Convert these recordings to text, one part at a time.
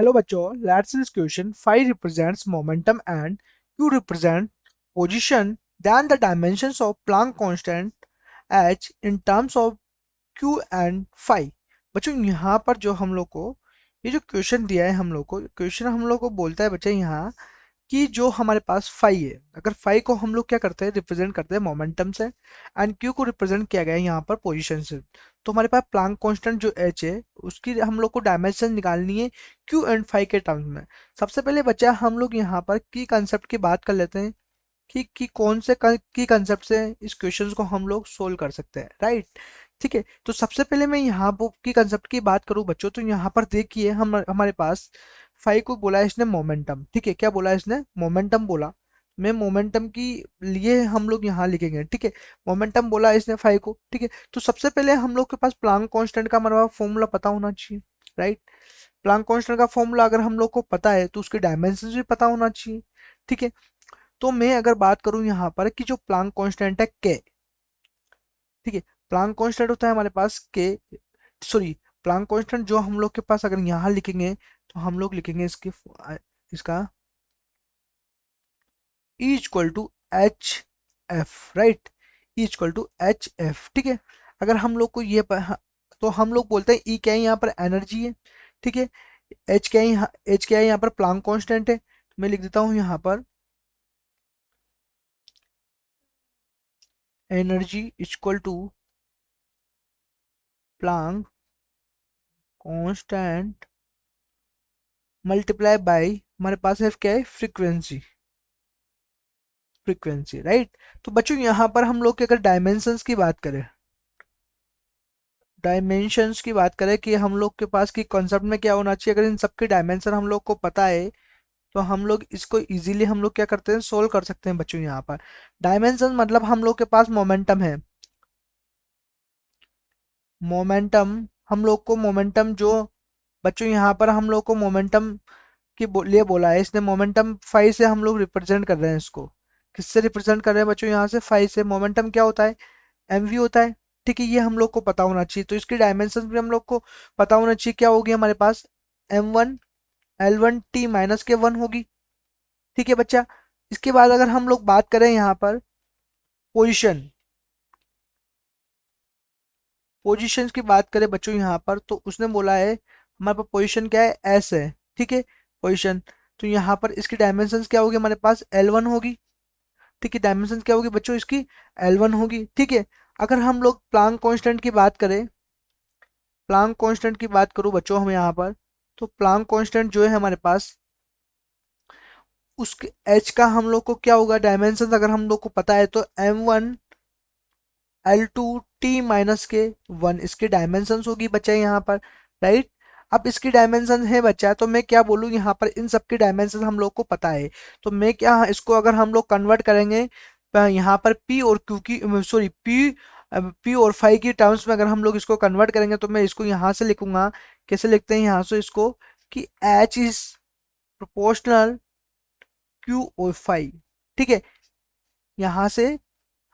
Hello बच्चों, let's see this question. Phi represents momentum and Q represent position. Then the dimensions of Planck constant h in terms of Q and phi. बच्चों यहाँ पर जो हम लोग को ये जो क्वेश्चन दिया है हम लोग को क्वेश्चन हम लोग को बोलता है बच्चे यहाँ कि जो हमारे पास फाई है, अगर फाई को हम लोग क्या करते हैं, रिप्रेजेंट करते हैं मोमेंटम से, एंड क्यू को रिप्रेजेंट किया गया है यहाँ पर पोजीशन से। तो हमारे पास प्लांक कांस्टेंट जो एच है उसकी हम लोग को डायमेंशन निकालनी है क्यू एंड फाई के टर्म्स में। सबसे पहले बच्चा हम लोग यहाँ पर की कंसेप्ट की बात कर लेते हैं कि कौन से की कंसेप्ट से इस क्वेश्चन को हम लोग सोल्व कर सकते हैं, राइट। ठीक है, तो सबसे पहले मैं यहाँ की कंसेप्ट की बात करूँ बच्चों, तो यहाँ पर देखिए हम हमारे पास फाइव को बोला है इसने मोमेंटम। ठीक है, क्या बोला है इसने, मोमेंटम बोला। मैं मोमेंटम की लिए हम लोग यहाँ लिखेंगे। ठीक है, मोमेंटम बोला है इसने फाइव को। ठीक है, तो सबसे पहले हम लोग के पास प्लांक कांस्टेंट का हमारा फॉर्मूला पता होना चाहिए, राइट। प्लांक कांस्टेंट का फॉर्मूला अगर हम लोग को पता है तो उसके डायमेंशन भी पता होना चाहिए। ठीक है, तो मैं अगर बात करूं यहाँ पर कि जो प्लांक कांस्टेंट है के, ठीक है, प्लांक कांस्टेंट होता है हमारे पास के, सॉरी, प्लांक कांस्टेंट जो हम लोग के पास अगर यहाँ लिखेंगे तो हम लोग लिखेंगे इसका E equal to h f, right, E equal to h f. ठीक है, अगर हम लोग को ये तो हम लोग बोलते हैं E क्या है यहाँ पर, एनर्जी है। ठीक है, एच क्या है यहाँ, एच क्या है यहाँ पर, प्लांक कांस्टेंट है। मैं लिख देता हूँ यहाँ पर energy equal to Planck constant multiply by हमारे पास है क्या है, फ्रीक्वेंसी, फ्रीक्वेंसी, राइट। तो बच्चों यहाँ पर हम लोग की अगर डायमेंशंस की बात करें, डायमेंशंस की बात करें कि हम लोग के पास की कॉन्सेप्ट में क्या होना चाहिए, अगर इन सबके डायमेंशन हम लोग को पता है तो हम लोग इसको इजीली हम लोग क्या करते हैं, सोल्व कर सकते हैं बच्चों। यहाँ पर डायमेंशन मतलब हम लोग के पास मोमेंटम है, मोमेंटम हम लोग को मोमेंटम जो बच्चों यहाँ पर हम लोग को मोमेंटम लिए बोला है इसने, मोमेंटम फाइव से हम लोग रिप्रेजेंट कर रहे हैं इसको। किससे रिप्रेजेंट कर रहे हैं बच्चों, यहाँ से फाइव से। मोमेंटम क्या होता है, एमवी होता है। ठीक है, ये हम लोग को पता होना चाहिए। तो इसकी डायमेंशन भी हम लोग को पता होना चाहिए, क्या होगी हमारे पास, m1 l1 t-1 होगी। ठीक है बच्चा, इसके बाद अगर हम लोग बात करें यहाँ पर पोजिशन, पोजीशन की बात करें बच्चों यहाँ पर, तो उसने बोला है हमारे पास पोजीशन क्या है, एस है। ठीक है, पोजीशन, तो यहाँ पर इसकी डायमेंशंस क्या होगी हमारे पास, L1 होगी। ठीक है, डायमेंशंस क्या होगी बच्चों इसकी, L1 होगी। ठीक है, अगर हम लोग प्लांक कांस्टेंट की बात करें, प्लांक कांस्टेंट की बात करूँ बच्चों हम यहाँ पर, तो प्लांक कांस्टेंट जो है हमारे पास, उसके एच का हम लोग को क्या होगा, डायमेंशन अगर हम लोग को पता है तो m1 l2 t-1 इसकी डायमेंशंस होगी बच्चा यहाँ पर, राइट। अब इसकी डायमेंशन है बच्चा, तो मैं क्या बोलूँ यहाँ पर, इन सब की डायमेंशन हम लोग को पता है, तो मैं क्या इसको अगर हम लोग कन्वर्ट करेंगे यहाँ पर p और q की, सॉरी p और फाई की टर्म्स में अगर हम लोग इसको कन्वर्ट करेंगे तो मैं इसको यहाँ से लिखूंगा, कैसे लिखते हैं यहाँ से इसको, कि h इज प्रोपोर्शनल q और फाई। ठीक है, यहाँ से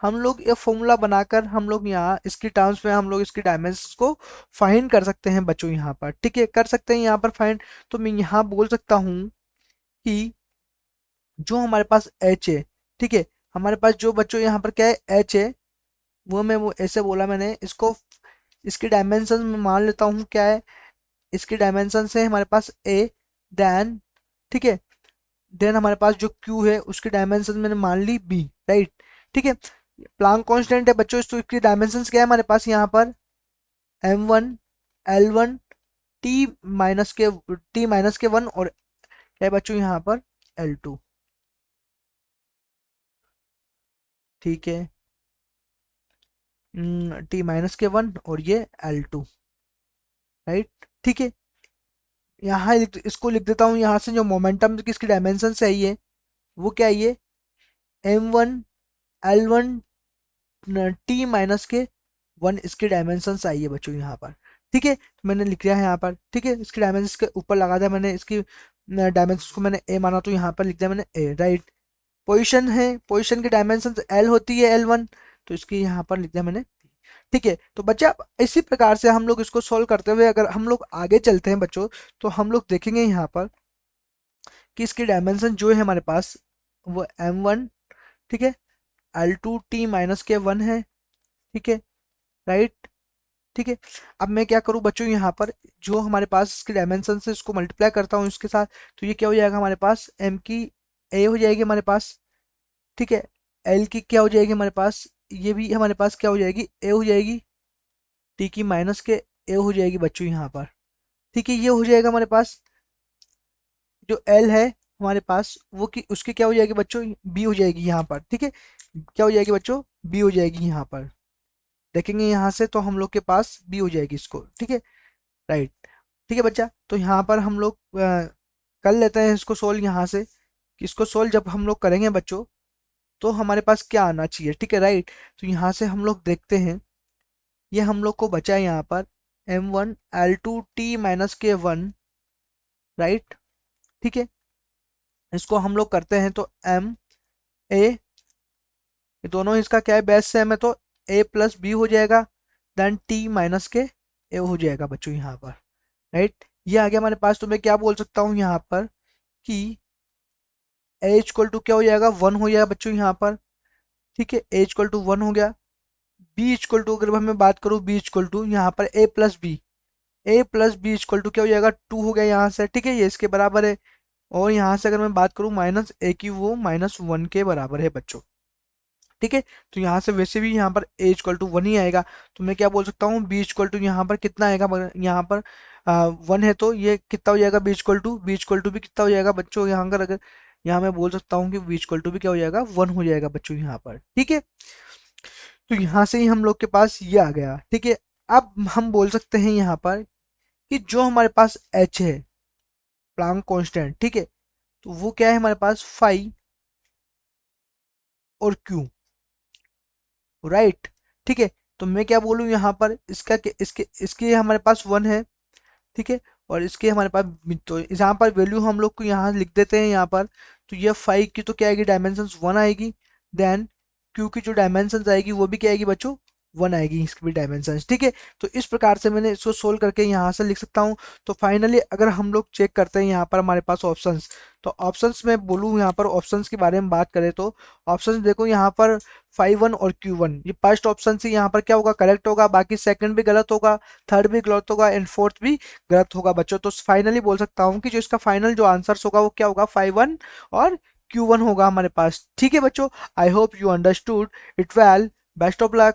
हम लोग ये फॉर्मूला बनाकर हम लोग यहाँ इसकी टर्म्स में हम लोग इसकी डायमेंशंस को फाइंड कर सकते हैं बच्चों यहाँ पर। ठीक है, कर सकते हैं यहाँ पर फाइंड। तो मैं यहाँ बोल सकता हूँ कि जो हमारे पास h है, ठीक है, हमारे पास जो बच्चों यहाँ पर क्या है, h है, वो ऐसे बोला मैंने इसको, इसकी डायमेंशन में मान लेता हूँ क्या है, इसकी डायमेंशन है हमारे पास a, देन, ठीक है, देन हमारे पास जो q है उसकी डायमेंशन मैंने मान ली b, राइट। ठीक है, प्लांक कांस्टेंट है बच्चों, तो इसकी डायमेंशंस क्या है हमारे पास यहाँ पर, m1 l1 t-1 और क्या है बच्चों यहाँ पर, l2। ठीक है, t-1 और ये l2, राइट। ठीक है, यहाँ इसको लिख देता हूँ यहाँ से, जो मोमेंटम की इसकी डायमेंशन है ये, वो क्या है ये, m1 l1 t-1 इसकी डायमेंशन आई है बच्चों यहाँ पर। ठीक है, तो मैंने लिख दिया है यहाँ पर। ठीक है, इसकी डायमेंशन के ऊपर लगा दिया मैंने, इसकी डायमेंशन को मैंने a माना तो यहाँ पर लिख दिया मैंने a, राइट। पोजीशन है, पोजीशन की डायमेंशन L होती है L1, तो इसकी यहाँ पर लिख दिया मैंने। ठीक है। तो बच्चा इसी प्रकार से हम लोग इसको सॉल्व करते हुए अगर हम लोग आगे चलते हैं बच्चों, तो हम लोग देखेंगे यहाँ पर कि इसकी डायमेंशन जो है हमारे पास वो m1, ठीक है, l2 t माइनस के 1 है, ठीक है, राइट, ठीक है। अब मैं क्या करूँ बच्चों, यहाँ पर जो हमारे पास इसकी डायमेंशन से इसको मल्टीप्लाई करता हूँ इसके साथ, तो ये क्या हो जाएगा हमारे पास, m की a हो जाएगी हमारे पास, ठीक है, l की क्या हो जाएगी हमारे पास, ये भी हमारे पास क्या हो जाएगी, a हो जाएगी, t की माइनस के a हो जाएगी बच्चों यहाँ पर, ठीक है। ये हो जाएगा हमारे पास जो l है हमारे पास वो की उसकी क्या हो जाएगी बच्चों, b हो जाएगी यहाँ पर, ठीक है, क्या हो जाएगी बच्चों, b हो जाएगी यहाँ पर, देखेंगे यहाँ से तो हम लोग के पास b हो जाएगी इसको, ठीक है, राइट, ठीक है बच्चा। तो यहाँ पर हम लोग कर लेते हैं इसको सोल्व यहाँ से, कि इसको सोल्व जब हम लोग करेंगे बच्चों तो हमारे पास क्या आना चाहिए, ठीक है, राइट। तो यहाँ से हम लोग देखते हैं, ये हम लोग को बचा है यहाँ पर m1 l2 t माइनस के 1, राइट, ठीक है। इसको हम लोग करते हैं तो m a, ये दोनों इसका क्या है, बेस सेम है, तो a प्लस बी हो जाएगा, देन t माइनस के a हो जाएगा बच्चों यहाँ पर, राइट। ये आ गया हमारे पास। तो मैं क्या बोल सकता हूँ यहाँ पर कि a इक्वल टू क्या हो जाएगा, 1 हो जाएगा बच्चों यहाँ पर, ठीक है, a इक्वल टू 1 हो गया। b इक्वल टू अगर मैं बात करूँ, b इक्वल टू यहाँ पर a plus b, a plus b equal to क्या हो जाएगा, 2 हो गया यहाँ से, ठीक है, ये इसके बराबर है। और यहाँ से अगर मैं बात करूँ माइनस a की, वो -1 के बराबर है बच्चों, ठीक है। तो यहाँ से वैसे भी यहाँ पर a इक्वल टू 1 ही आएगा, तो मैं क्या बोल सकता हूँ, b इक्वल टू यहाँ पर कितना आएगा, यहाँ पर 1 है तो ये कितना हो जाएगा, b इक्वल टू भी कितना हो जाएगा बच्चों, यहाँ पर अगर यहाँ मैं बोल सकता हूँ कि b इक्वल टू भी क्या हो जाएगा, 1 हो जाएगा बच्चों यहाँ पर, ठीक है। तो यहाँ से ही हम लोग के पास ये आ गया, ठीक है। अब हम बोल सकते हैं यहाँ पर कि जो हमारे पास h है, प्लांक कांस्टेंट, ठीक है, तो वो क्या है हमारे पास, फाई और क्यू, राइट, ठीक है। तो मैं क्या बोलूँ यहाँ पर, इसका इसके इसके हमारे पास 1 है, ठीक है, और इसके हमारे पास तो यहाँ पर वैल्यू हम लोग को यहाँ लिख देते हैं यहाँ पर। तो ये 5 की तो क्या आएगी, डायमेंशन 1 आएगी, देन क्यू की जो डायमेंशन आएगी वो भी क्या आएगी बच्चों, 1 आएगी इसकी भी डायमेंशन, ठीक है। तो इस प्रकार से मैंने इसको सोल्व करके यहाँ से लिख सकता हूँ। तो फाइनली अगर हम लोग चेक करते हैं यहाँ पर हमारे पास ऑप्शंस, तो ऑप्शंस में बोलूँ यहाँ पर ऑप्शंस के बारे में बात करें तो ऑप्शंस देखो यहाँ पर 5 1 और Q1, ये फर्स्ट ऑप्शन से यहाँ पर क्या होगा, करेक्ट होगा, बाकी सेकंड भी गलत होगा, थर्ड भी गलत होगा, एंड फोर्थ भी गलत होगा बच्चों। तो फाइनली बोल सकता हूँ कि जो इसका फाइनल जो आंसर होगा वो क्या होगा, 5 1 और Q1 होगा हमारे पास, ठीक है बच्चों। I hope you understood it well, best of luck.